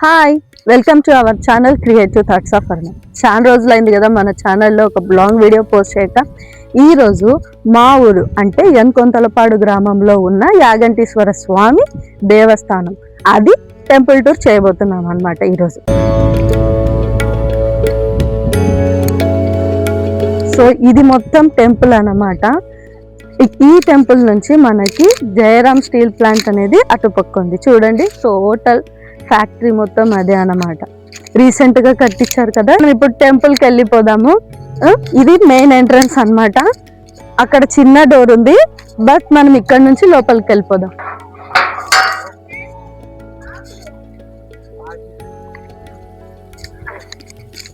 Hi, welcome to our channel creative thoughts of Arna. చాలా రోజులైంది కదా మన ఛానల్లో ఒక లాంగ్ వీడియో పోస్ట్ చేయక. ఈరోజు మా ఊరు అంటే ఎన్కొంతలపాడు గ్రామంలో ఉన్న యాగంటీశ్వర స్వామి దేవస్థానం అది టెంపుల్ టూర్ చేయబోతున్నాం అన్నమాట ఈరోజు. సో ఇది మొత్తం టెంపుల్ అన్నమాట. ఈ టెంపుల్ నుంచి మనకి జయరామ్ స్టీల్ ప్లాంట్ అనేది అటుపక్క ఉంది చూడండి. టోటల్ ఫ్యాక్టరీ మొత్తం అదే అన్నమాట. రీసెంట్ గా కట్టించారు కదా. ఇప్పుడు టెంపుల్ కి వెళ్ళిపోదాము. ఇది మెయిన్ ఎంట్రన్స్ అన్నమాట. అక్కడ చిన్న డోర్ ఉంది, బట్ మనం ఇక్కడ నుంచి లోపలికి వెళ్ళిపోదాం.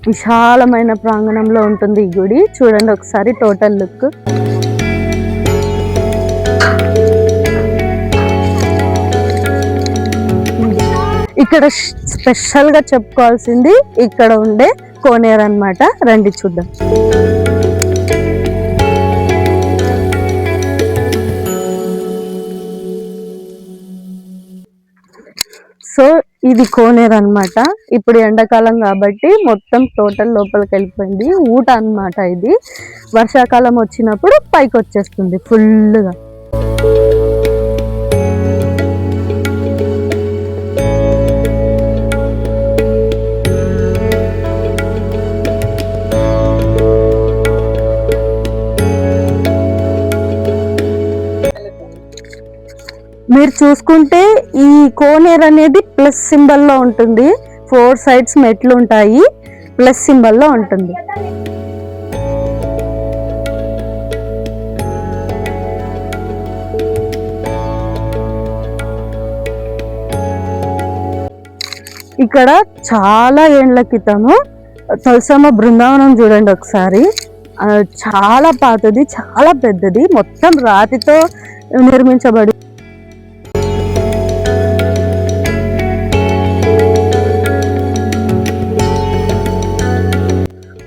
విశాలమైన ప్రాంగణంలో ఉంటుంది ఈ గుడి. చూడండి ఒకసారి టోటల్ లుక్. ఇక్కడ స్పెషల్ గా చెప్పుకోవాల్సింది ఇక్కడ ఉండే కోనేరు అన్నమాట. రండి చూద్దాం. సో ఇది కోనేరు అన్నమాట. ఇప్పుడు ఎండాకాలం కాబట్టి మొత్తం టోటల్ లోపలికి వెళ్ళిపోయింది. ఊట అన్నమాట. ఇది వర్షాకాలం వచ్చినప్పుడు పైకి వచ్చేస్తుంది ఫుల్గా. మీరు చూసుకుంటే ఈ కోనేరు అనేది ప్లస్ సింబల్లో ఉంటుంది. 4 సైడ్స్ మెట్లు ఉంటాయి, ప్లస్ సింబల్లో ఉంటుంది. ఇక్కడ చాలా ఏండ్ల క్రితము తులసమ్మ బృందావనం చూడండి ఒకసారి. చాలా పాతది, చాలా పెద్దది, మొత్తం రాతితో నిర్మించబడి.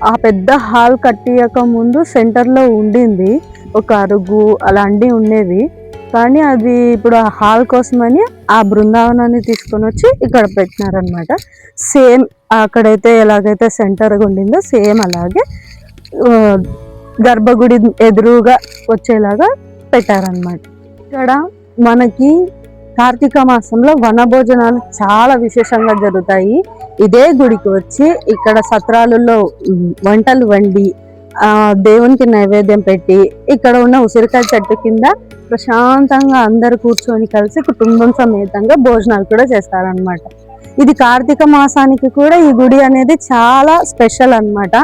ఆ పెద్ద హాల్ కట్టియక ముందు సెంటర్లో ఉండింది ఒక అరుగు అలాంటివి ఉండేవి. కానీ అది ఇప్పుడు ఆ హాల్ కోసమని ఆ బృందావనాన్ని తీసుకొని వచ్చి ఇక్కడ పెట్టినారనమాట. సేమ్ అక్కడైతే ఎలాగైతే సెంటర్గా ఉండిందో సేమ్ అలాగే గర్భగుడి ఎదురుగా వచ్చేలాగా పెట్టారనమాట. ఇక్కడ మనకి కార్తీక మాసంలో వనభోజనాలు చాలా విశేషంగా జరుగుతాయి. ఇదే గుడికి వచ్చి ఇక్కడ సత్రాలలో వంటలు వండి దేవునికి నైవేద్యం పెట్టి ఇక్కడ ఉన్న ఉసిరికాయ చెట్టు కింద ప్రశాంతంగా అందరు కూర్చొని కలిసి కుటుంబం సమేతంగా భోజనాలు కూడా చేస్తారనమాట. ఇది కార్తీక మాసానికి కూడా ఈ గుడి అనేది చాలా స్పెషల్ అన్నమాట.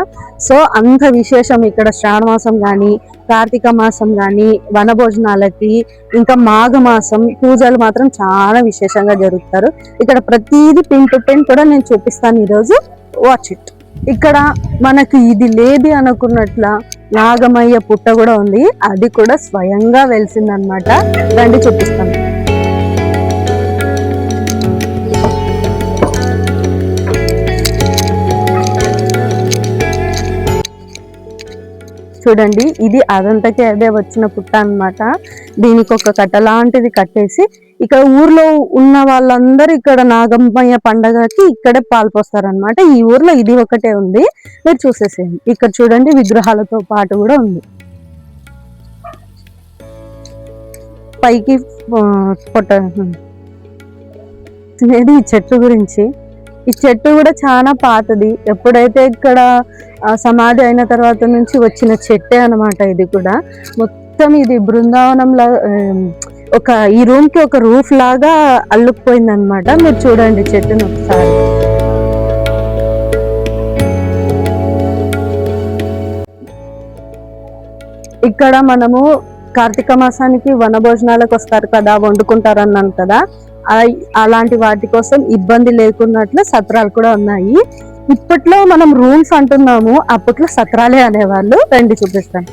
సో అంత విశేషం ఇక్కడ శ్రావణ మాసం కానీ కార్తీక మాసం కానీ వనభోజనాలకి ఇంకా మాఘ మాసం పూజలు మాత్రం చాలా విశేషంగా జరుగుతారు. ఇక్కడ ప్రతిదీ పిన్ టు పిన్ కూడా నేను చూపిస్తాను ఈరోజు. Watch it. ఇక్కడ మనకి ఇది లేది అనుకున్నట్ల నాగమయ్య పుట్ట కూడా ఉంది. అది కూడా స్వయంగా వెలిసిందనమాట. రండి చూపిస్తాను. చూడండి, ఇది అదంతకే అదే వచ్చిన పుట్ట అన్నమాట. దీనికి ఒక కట్ట లాంటిది కట్టేసి ఇక్కడ ఊర్లో ఉన్న వాళ్ళందరూ ఇక్కడ నాగమ్మయ్య పండగకి ఇక్కడే పాల్పోస్తారనమాట. ఈ ఊర్లో ఇది ఒకటే ఉంది, మీరు చూసేసేయండి. ఇక్కడ చూడండి విగ్రహాలతో పాటు కూడా ఉంది. పైకి అనేది ఈ చెట్టు గురించి. ఈ చెట్టు కూడా చాలా పాతది. ఎప్పుడైతే ఇక్కడ సమాధి అయిన తర్వాత నుంచి వచ్చిన చెట్టే అనమాట. ఇది కూడా మొత్తం ఇది బృందావనంలా ఈ రూమ్ కి ఒక రూఫ్ లాగా అల్లుకుపోయింది అనమాట. మీరు చూడండి చెట్టును ఒకసారి. ఇక్కడ మనము కార్తీక మాసానికి వనభోజనాలకు వస్తారు కదా, వండుకుంటారు అన్నాను కదా. అలాంటి వాటి కోసం ఇబ్బంది లేకున్నట్లు సత్రాలు కూడా ఉన్నాయి. ఇప్పట్లో మనం రూమ్స్ అంటున్నాము, అప్పట్లో సత్రాలే అనేవాళ్ళు. రండి చూపిస్తాను.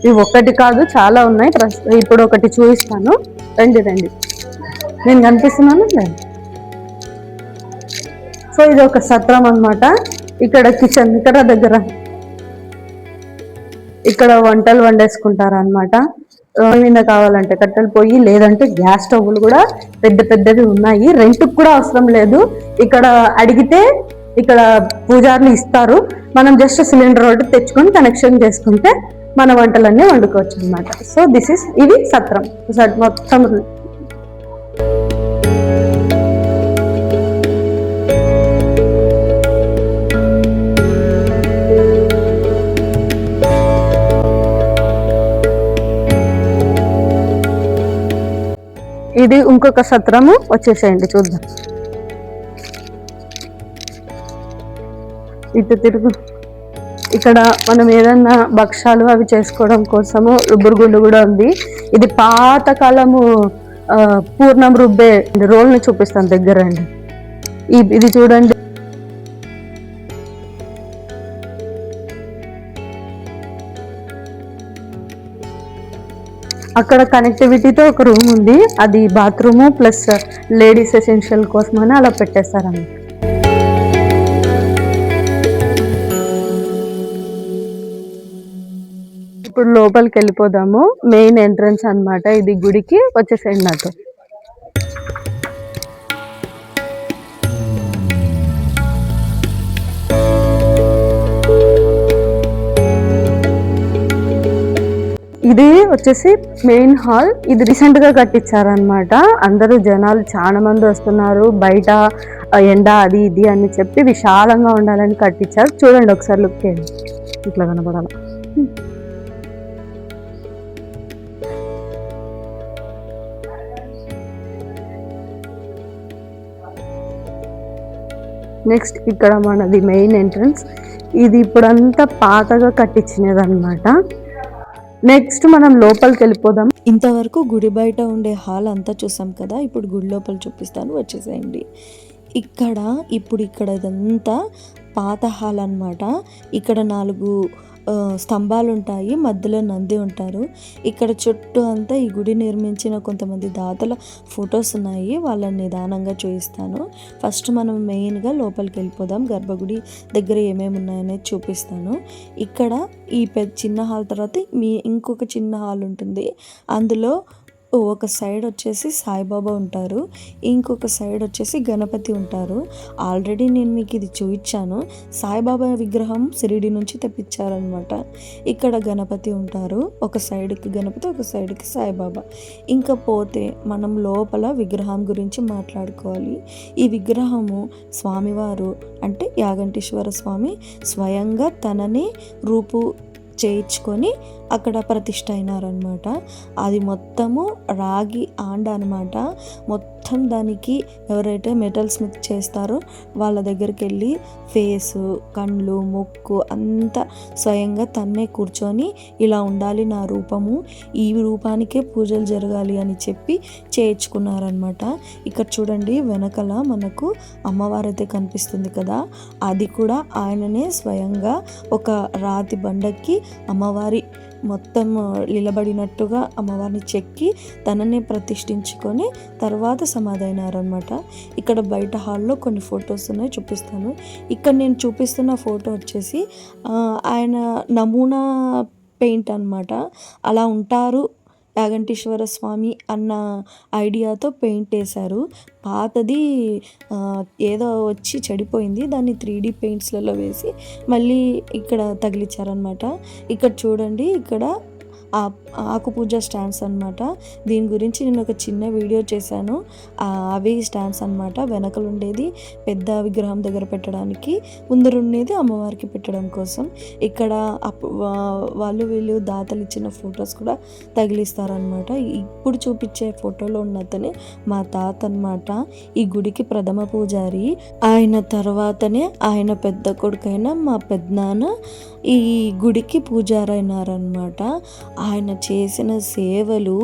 ఇవి ఒక్కటి కాదు, చాలా ఉన్నాయి. ఇప్పుడు ఒకటి చూపిస్తాను. రండి రండి, నేను కనిపిస్తున్నాను. సో ఇది ఒక సత్రం అన్నమాట. ఇక్కడ కిచెన్ దగ్గర ఇక్కడ వంటలు వండేసుకుంటారు అన్నమాట. మీద కావాలంటే కట్టెల పొయ్యి, లేదంటే గ్యాస్ స్టవ్లు కూడా పెద్ద పెద్దవి ఉన్నాయి. రెంట్కి కూడా అవసరం లేదు. ఇక్కడ అడిగితే ఇక్కడ పూజారులు ఇస్తారు. మనం జస్ట్ సిలిండర్ ఒకటి తెచ్చుకొని కనెక్షన్ చేసుకుంటే మన వంటలన్నీ వండుకోవచ్చు అనమాట. సో ఇది సత్రం మొత్తం. ఇది ఇంకొక సత్రము, వచ్చేసేయండి చూద్దాం. ఇటు తిరుగు. ఇక్కడ మనం ఏదన్నా భక్షాలు అవి చేసుకోవడం కోసము రుబ్బురుగుండు కూడా ఉంది. ఇది పాతకాలము పూర్ణం రుబ్బే రోల్ని చూపిస్తాను దగ్గర అండి. ఇది చూడండి. అక్కడ కనెక్టివిటీతో ఒక రూమ్ ఉంది, అది బాత్రూము ప్లస్ లేడీస్ ఎసెన్షియల్ కోసమని అలా పెట్టేస్తారన్నమాట. ఇప్పుడు లోపలికి వెళ్ళిపోదాము. మెయిన్ ఎంట్రన్స్ అన్నమాట ఇది గుడికి. వచ్చేసేయండి నాతో. ఇది వచ్చేసి మెయిన్ హాల్. ఇది రీసెంట్ గా కట్టించారనమాట. అందరూ జనాలు చాలా మంది వస్తున్నారు. బయట ఎండ అది ఇది అని చెప్పి విశాలంగా ఉండాలని కట్టించారు. చూడండి ఒకసారి లుక్ చేయండి, ఇట్లా కనపడాలి. నెక్స్ట్ ఇక్కడ మనది మెయిన్ ఎంట్రన్స్. ఇది ఇప్పుడంతా పాతగా కట్టించినది అనమాట. నెక్స్ట్ మనం లోపలికి వెళ్ళిపోదాం. ఇంతవరకు గుడి బయట ఉండే హాల్ అంతా చూసాం కదా, ఇప్పుడు గుడి లోపల చూపిస్తాను, వచ్చేసేయండి. ఇక్కడ ఇదంతా పాత హాల్ అన్నమాట. ఇక్కడ 4 స్తంభాలు ఉంటాయి, మధ్యలో నంది ఉంటారు. ఇక్కడ చుట్టూ అంతా ఈ గుడి నిర్మించిన కొంతమంది దాతల ఫొటోస్ ఉన్నాయి, వాళ్ళని నిదానంగా చూపిస్తాను. ఫస్ట్ మనం మెయిన్గా లోపలికి వెళ్ళిపోదాం. గర్భగుడి దగ్గర ఏమేమి ఉన్నాయనేది చూపిస్తాను. ఇక్కడ ఈ చిన్న హాల్ తర్వాత ఇంకొక చిన్న హాల్ ఉంటుంది. అందులో ఒక సైడ్ వచ్చేసి సాయిబాబా ఉంటారు, ఇంకొక సైడ్ వచ్చేసి గణపతి ఉంటారు. ఆల్రెడీ నేను మీకు ఇది చూపించాను. సాయిబాబా విగ్రహం షిరిడి నుంచి తెప్పించారనమాట. ఇక్కడ గణపతి ఉంటారు, ఒక సైడ్కి గణపతి, ఒక సైడ్కి సాయిబాబా. ఇంకా పోతే మనం లోపల విగ్రహం గురించి మాట్లాడుకోవాలి. ఈ విగ్రహము స్వామివారు అంటే యాగంటేశ్వర స్వామి స్వయంగా తనని చేయించుకొని అక్కడ ప్రతిష్ఠ అయినారనమాట. అది మొత్తము రాగి ఆండ అనమాట. మొత్తం దానికి ఎవరైతే మెటల్ స్మిత్ చేస్తారో వాళ్ళ దగ్గరికి వెళ్ళి ఫేసు, కళ్ళు, ముక్కు అంతా స్వయంగా తన్నే కూర్చొని ఇలా ఉండాలి నా రూపము, ఈ రూపానికే పూజలు జరగాలి అని చెప్పి చేయించుకున్నారనమాట. ఇక్కడ చూడండి వెనకల మనకు అమ్మవారు అయితే కనిపిస్తుంది కదా, అది కూడా ఆయననే స్వయంగా ఒక రాతి బండకి అమ్మవారి మొత్తం నిలబడినట్టుగా అమ్మవారిని చెక్కి తననే ప్రతిష్ఠించుకొని తర్వాత సమాధైనారనమాట. ఇక్కడ బయట హాల్లో కొన్ని ఫొటోస్ ఉన్నాయి, చూపిస్తాను. ఇక్కడ నేను చూపిస్తున్న ఫోటో వచ్చేసి ఆయన నమూనా పెయింట్ అనమాట. అలా ఉంటారు యాగంటేశ్వర స్వామి అన్న ఐడియాతో పెయింట్ వేశారు. పాతది ఏదో వచ్చి చెడిపోయింది, దాన్ని 3D పెయింట్స్లలో వేసి మళ్ళీ ఇక్కడ తగిలిచ్చారనమాట. ఇక్కడ చూడండి, ఇక్కడ ఆకు పూజ స్టాండ్స్ అనమాట. దీని గురించి నేను ఒక చిన్న వీడియో చేశాను. అవి స్టాండ్స్ అనమాట. వెనకలు ఉండేది పెద్ద విగ్రహం దగ్గర పెట్టడానికి, ముందరుండేది అమ్మవారికి పెట్టడం కోసం. ఇక్కడ వీళ్ళు దాతలు ఇచ్చిన ఫొటోస్ కూడా తగిలిస్తారనమాట. ఇప్పుడు చూపించే ఫోటోలో ఉన్నతనే మా తాత అనమాట. ఈ గుడికి ప్రథమ పూజారి. ఆయన తర్వాతనే ఆయన పెద్ద కొడుకైన మా పెద్దనాన్న ఈ గుడికి పూజారైనారనమాట. ఆయన చేసిన సేవలు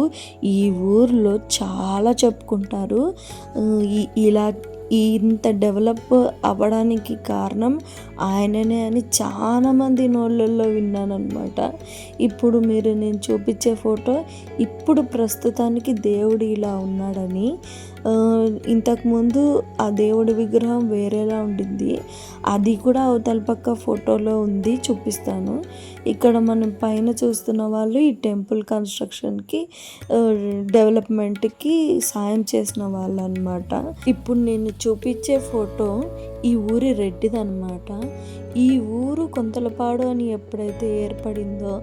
ఈ ఊర్లో చాలా చెప్పుకుంటారు. ఇలా ఇంత డెవలప్ అవ్వడానికి కారణం ఆయననే అని చాలామంది నోళ్ళల్లో విన్నానమాట. ఇప్పుడు నేను చూపించే ఫోటో ఇప్పుడు ప్రస్తుతానికి దేవుడు ఇలా ఉన్నాడని. ఇంతకుముందు ఆ దేవుడి విగ్రహం వేరేలా ఉండింది, అది కూడా అవతల పక్క ఫోటోలో ఉంది, చూపిస్తాను. ఇక్కడ మనం పైన చూస్తున్న వాళ్ళు ఈ టెంపుల్ కన్స్ట్రక్షన్కి డెవలప్మెంట్కి సాయం చేసిన వాళ్ళు అనమాట. ఇప్పుడు నేను చూపించే ఫోటో ఈ ఊరి రెడ్డిదనమాట. ఈ ఊరు కొంతలపాడు అని ఎప్పుడైతే ఏర్పడిందో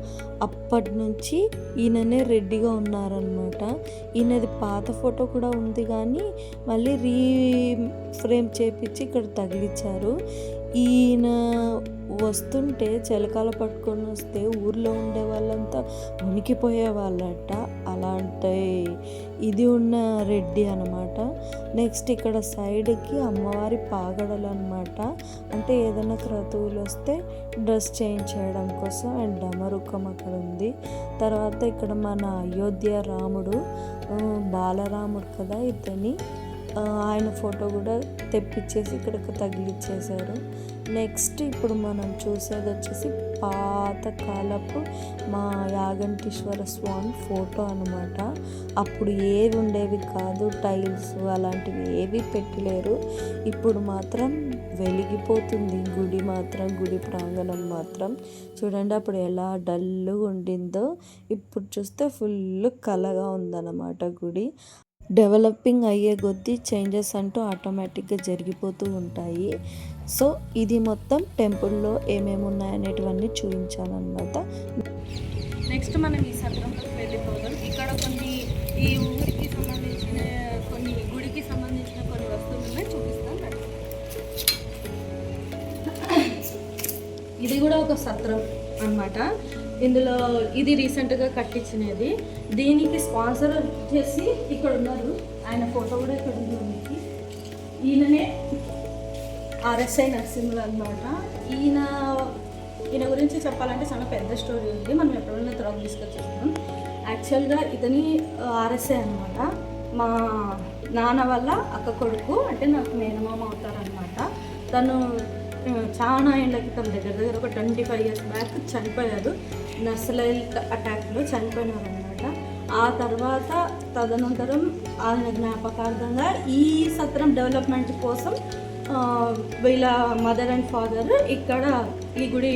అప్పటి నుంచి ఈయననే రెడ్డిగా ఉన్నారనమాట. ఈయనది పాత ఫోటో కూడా ఉంది కానీ మళ్ళీ ఫ్రేమ్ చేపించి ఇక్కడ తగిలించారు. ఈయన వస్తుంటే చిలకాల పట్టుకొని వస్తే ఊర్లో ఉండే వాళ్ళంతా ఉనికిపోయే వాళ్ళట. అలాంటి ఇది ఉన్న రెడ్డి అనమాట. నెక్స్ట్ ఇక్కడ సైడ్కి అమ్మవారి పాగడలు అనమాట. అంటే ఏదైనా క్రతువులు వస్తే డ్రెస్ చేంజ్ చేయడం కోసం. అండ్ డమరుకం అక్కడ ఉంది. తర్వాత ఇక్కడ మన అయోధ్య రాముడు, బాలరాముడు కదా ఇతని, ఆయన ఫోటో కూడా తెప్పించేసి ఇక్కడికి తగిలిచ్చేశారు. నెక్స్ట్ ఇప్పుడు మనం చూసేది వచ్చేసి పాతకాలపు మా యాగంటీశ్వర స్వామి ఫోటో అనమాట. అప్పుడు ఏవి ఉండేవి కాదు, టైల్స్ అలాంటివి ఏవి పెట్టలేరు. ఇప్పుడు మాత్రం వెలిగిపోతుంది గుడి మాత్రం, గుడి ప్రాంగణం మాత్రం. చూడండి అప్పుడు ఎలా డల్గా ఉండిందో, ఇప్పుడు చూస్తే ఫుల్ కలగా ఉందన్నమాట గుడి. డెవలపింగ్ అయ్యే కొద్దీ చేంజెస్ అంటూ ఆటోమేటిక్గా జరిగిపోతూ ఉంటాయి. సో ఇది మొత్తం టెంపుల్లో ఏమేమి ఉన్నాయనేటివన్నీ చూపించానమాట. నెక్స్ట్ మనం ఈ సత్రంలోకి వెళ్ళిపోదాం. ఇక్కడ కొన్ని ఈ ఊరికి సంబంధించిన కొన్ని గుడికి సంబంధించిన కొన్ని వస్తువులు ఉన్నాయి, చూపిస్తాను. ఇది కూడా ఒక సత్రం అన్నమాట. ఇందులో ఇది రీసెంట్గా కట్టించినది. దీనికి స్పాన్సర్ చేసి ఇక్కడ ఉన్నారు, ఆయన ఫోటో కూడా ఇక్కడ ఉంది మీకు. ఈయననే ఆర్ఎస్ఐ నరసింహులు అనమాట. ఈయన గురించి చెప్పాలంటే చాలా పెద్ద స్టోరీ ఉంది, మనం ఎప్పుడైనా తర్వాత డిస్కస్ చేస్తాం. యాక్చువల్గా ఇతని ఆర్ఎస్ఐ అనమాట. మా నాన్న వల్ల అక్క కొడుకు, అంటే నాకు మేనమామ అవుతారనమాట. తను చాలా ఏళ్ళ క్రితం దగ్గర ఒక 25 years బ్యాక్ చనిపోయారు. నక్సలైట్ అటాక్లో చనిపోయినారనమాట. ఆ తర్వాత తదనంతరం ఆయన జ్ఞాపకార్థంగా ఈ సత్రం డెవలప్మెంట్ కోసం వీళ్ళ మదర్ అండ్ ఫాదర్ ఇక్కడ ఈ గుడి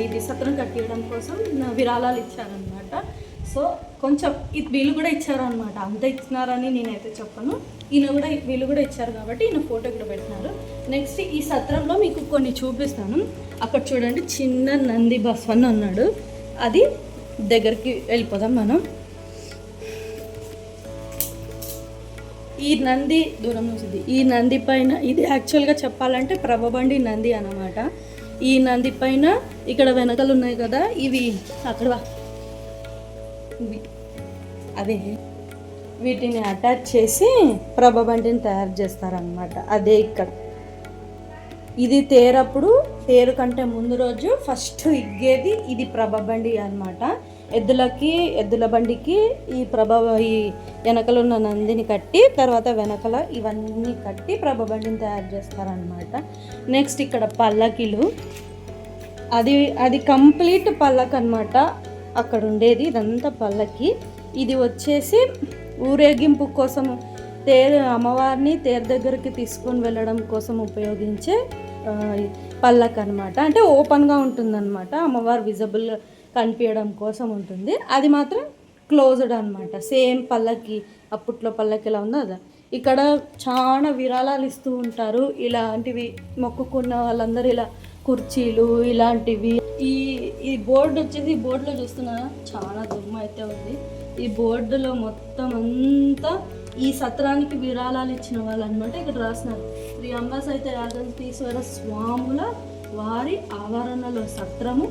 ఇది సత్రం కట్టియడం కోసం విరాళాలు ఇచ్చారనమాట. సో కొంచెం వీళ్ళు కూడా ఇచ్చారనమాట. అంత ఇచ్చినారని నేనైతే చెప్పను, వీళ్ళు కూడా ఇచ్చారు కాబట్టి ఈయన ఫోటో ఇక్కడ పెట్టినారు. నెక్స్ట్ ఈ సత్రంలో మీకు కొన్ని చూపిస్తాను. అక్కడ చూడండి చిన్న నంది బస్వన్న ఉన్నాడు, అది దగ్గరికి వెళ్ళిపోదాం మనం. ఈ నంది దూరం నుంచి, ఈ నంది పైన ఇది యాక్చువల్గా చెప్పాలంటే ప్రభబండి నంది అన్నమాట. ఈ నంది పైన ఇక్కడ వెనకలు ఉన్నాయి కదా, ఇవి అక్కడ అదే వీటిని అటాచ్ చేసి ప్రభబండిని తయారు చేస్తారనమాట. అదే ఇక్కడ ఇది తేరప్పుడు, తేరు కంటే ముందు రోజు ఫస్ట్ ఇగ్గేది ఇది ప్రభబండి అనమాట. ఎద్దుల బండికి ఈ వెనకలు ఉన్న నందిని కట్టి తర్వాత వెనకల ఇవన్నీ కట్టి ప్రభబండిని తయారు చేస్తారనమాట. నెక్స్ట్ ఇక్కడ పల్లకిలు, అది కంప్లీట్ పల్లకి అనమాట. అక్కడ ఉండేది ఇదంతా పల్లకి. ఇది వచ్చేసి ఊరేగింపు కోసం అమ్మవారిని తేరు దగ్గరికి తీసుకొని వెళ్ళడం కోసం ఉపయోగించే పల్లక్ అనమాట. అంటే ఓపెన్గా ఉంటుందన్నమాట, అమ్మవారు విజిబుల్ కనిపించడం కోసం ఉంటుంది. అది మాత్రం క్లోజ్డ్ అనమాట. సేమ్ పల్లకి అప్పట్లో పల్లకి ఎలా ఉందో అదా. ఇక్కడ చాలా విరాళాలు ఇస్తూ ఉంటారు. ఇలాంటివి మొక్కుకున్న వాళ్ళందరూ ఇలా కుర్చీలు ఇలాంటివి. ఈ బోర్డు వచ్చేసి, ఈ బోర్డులో చూస్తున్నారా చాలా దుమ్ము అయితే ఉంది. ఈ బోర్డులో మొత్తం అంతా ఈ సత్రానికి విరాళాలు ఇచ్చిన వాళ్ళు అనమాట. ఇక్కడ రాసినారు శ్రీ అంబసైతే యాగంటీశ్వర స్వాముల వారి ఆవరణలో సత్రము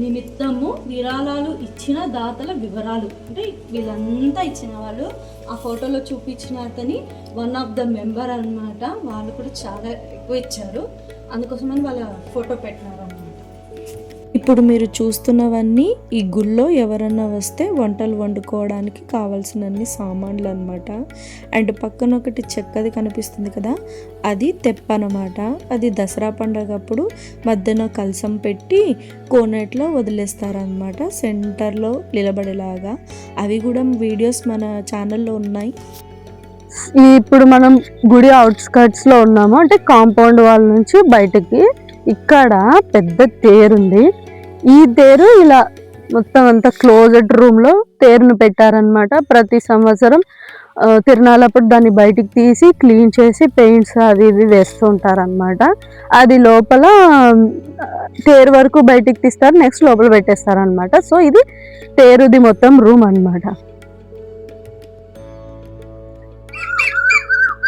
నిమిత్తము విరాళాలు ఇచ్చిన దాతల వివరాలు. అంటే వీళ్ళంతా ఇచ్చిన వాళ్ళు. ఆ ఫోటోలో చూపించిన అతని వన్ ఆఫ్ ద మెంబర్ అనమాట. వాళ్ళు కూడా చాలా ఎక్కువ ఇచ్చారు, అందుకోసమని వాళ్ళ ఫోటో పెట్టినారు అనమాట. ఇప్పుడు మీరు చూస్తున్నవన్నీ ఈ గుళ్ళో ఎవరన్నా వస్తే వంటలు వండుకోవడానికి కావాల్సినన్ని సామాన్లు అనమాట. అండ్ పక్కన ఒకటి చెక్కది కనిపిస్తుంది కదా, అది తెప్ప అనమాట. అది దసరా పండగప్పుడు మధ్యన కలసం పెట్టి కోనేట్లో వదిలేస్తారనమాట, సెంటర్లో నిలబడేలాగా. అవి కూడా వీడియోస్ మన ఛానల్లో ఉన్నాయి. ఇప్పుడు మనం గుడి అవుట్స్కర్ట్స్లో ఉన్నాము, అంటే కాంపౌండ్ వాళ్ళ నుంచి బయటకి. ఇక్కడ పెద్ద తేరుంది. ఈ తేరు ఇలా మొత్తం అంతా క్లోజ్డ్ రూమ్ లో తేరును పెట్టారనమాట. ప్రతి సంవత్సరం తిరునాళ్ళప్పుడు దాన్ని బయటికి తీసి క్లీన్ చేసి పెయింట్స్ అవి ఇవి వేస్తూ ఉంటారనమాట. అది లోపల తేరు వరకు బయటికి తీస్తారు, నెక్స్ట్ లోపల పెట్టేస్తారు అనమాట. సో ఇది తేరుది మొత్తం రూమ్ అనమాట.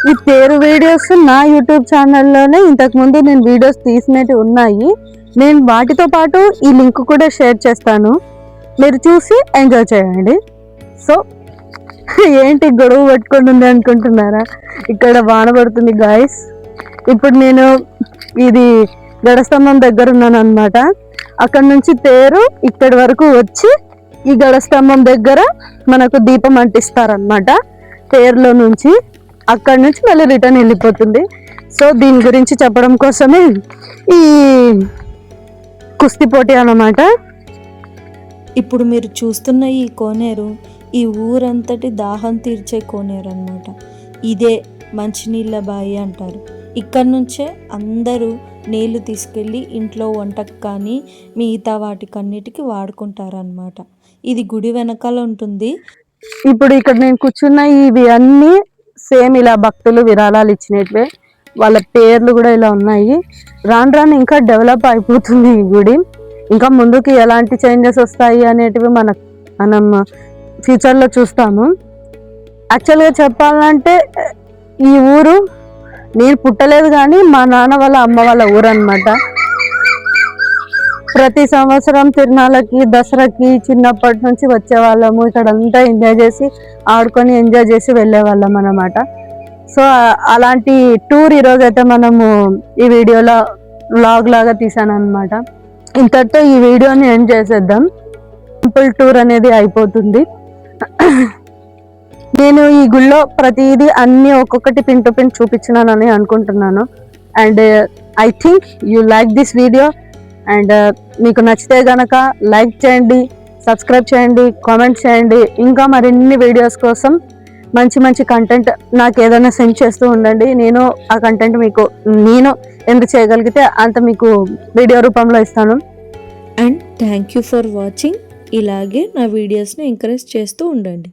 ఈ తేరు వీడియోస్ నా యూట్యూబ్ ఛానల్లోనే ఇంతకుముందు నేను వీడియోస్ తీసినవి ఉన్నాయి. నేను వాటితో పాటు ఈ లింక్ కూడా షేర్ చేస్తాను, మీరు చూసి ఎంజాయ్ చేయండి. సో ఏంటి గొడవ పట్టుకొని ఉంది అనుకుంటున్నారా? ఇక్కడ వాన పడుతుంది గాయస్. ఇప్పుడు నేను ఇది గడస్తంభం దగ్గర ఉన్నాను అనమాట. అక్కడ నుంచి తేరు ఇక్కడి వరకు వచ్చి ఈ గడస్తంభం దగ్గర మనకు దీపం అంటిస్తారనమాట. తేరులో నుంచి అక్కడ నుంచి మళ్ళీ రిటర్న్ వెళ్ళిపోతుంది. సో దీని గురించి చెప్పడం కోసమే ఈ కుస్తీ పోటీ అన్నమాట. ఇప్పుడు మీరు చూస్తున్న ఈ కోనేరు ఈ ఊరంతటి దాహం తీర్చే కోనేరు అన్నమాట. ఇదే మంచినీళ్ళ బావి అంటారు. ఇక్కడ నుంచే అందరూ నీళ్లు తీసుకెళ్ళి ఇంట్లో వంటకు కానీ మిగతా వాటికన్నిటికీ వాడుకుంటారనమాట. ఇది గుడి వెనకాల ఉంటుంది. ఇప్పుడు ఇక్కడ నేను కూర్చున్న ఇవి అన్నీ సేమ్ ఇలా భక్తులు విరాళాలు ఇచ్చినట్వే, వాళ్ళ పేర్లు కూడా ఇలా ఉన్నాయి. రాను రాను ఇంకా డెవలప్ అయిపోతుంది ఈ గుడి. ఇంకా ముందుకి ఎలాంటి చేంజెస్ వస్తాయి అనేటివి మనం ఫ్యూచర్లో చూస్తాము. యాక్చువల్గా చెప్పాలంటే ఈ ఊరు నేను పుట్టలేదు కానీ మా నాన్న వాళ్ళ అమ్మ వాళ్ళ ఊరు అనమాట. ప్రతి సంవత్సరం తిరునాళ్ళకి దసరాకి చిన్నప్పటి నుంచి వచ్చేవాళ్ళము. ఇక్కడ అంతా ఎంజాయ్ చేసి ఆడుకొని ఎంజాయ్ చేసి వెళ్ళేవాళ్ళం అన్నమాట. సో అలాంటి టూర్ ఈరోజు అయితే మనము ఈ వీడియోలో వ్లాగ్ లాగా తీసాను అనమాట. ఇంతటితో ఈ వీడియోని ఎండ్ చేసేద్దాం. సింపుల్ టూర్ అనేది అయిపోతుంది. నేను ఈ గుళ్ళో ప్రతిదీ అన్ని ఒక్కొక్కటి పిన్ టు పిన్ చూపించినానని అనుకుంటున్నాను. And I think you like this video. And మీకు నచ్చితే గనక లైక్ చేయండి, సబ్స్క్రైబ్ చేయండి, కామెంట్ చేయండి. ఇంకా మరిన్ని వీడియోస్ కోసం మంచి మంచి కంటెంట్ నాకు ఏదైనా సెండ్ చేస్తూ ఉండండి. నేను ఆ కంటెంట్ మీకు నేను ఎంత చేయగలిగితే అంత మీకు వీడియో రూపంలో ఇస్తాను. And thank you for watching. ఇలాగే నా వీడియోస్ని ఎంకరేజ్ చేస్తూ ఉండండి.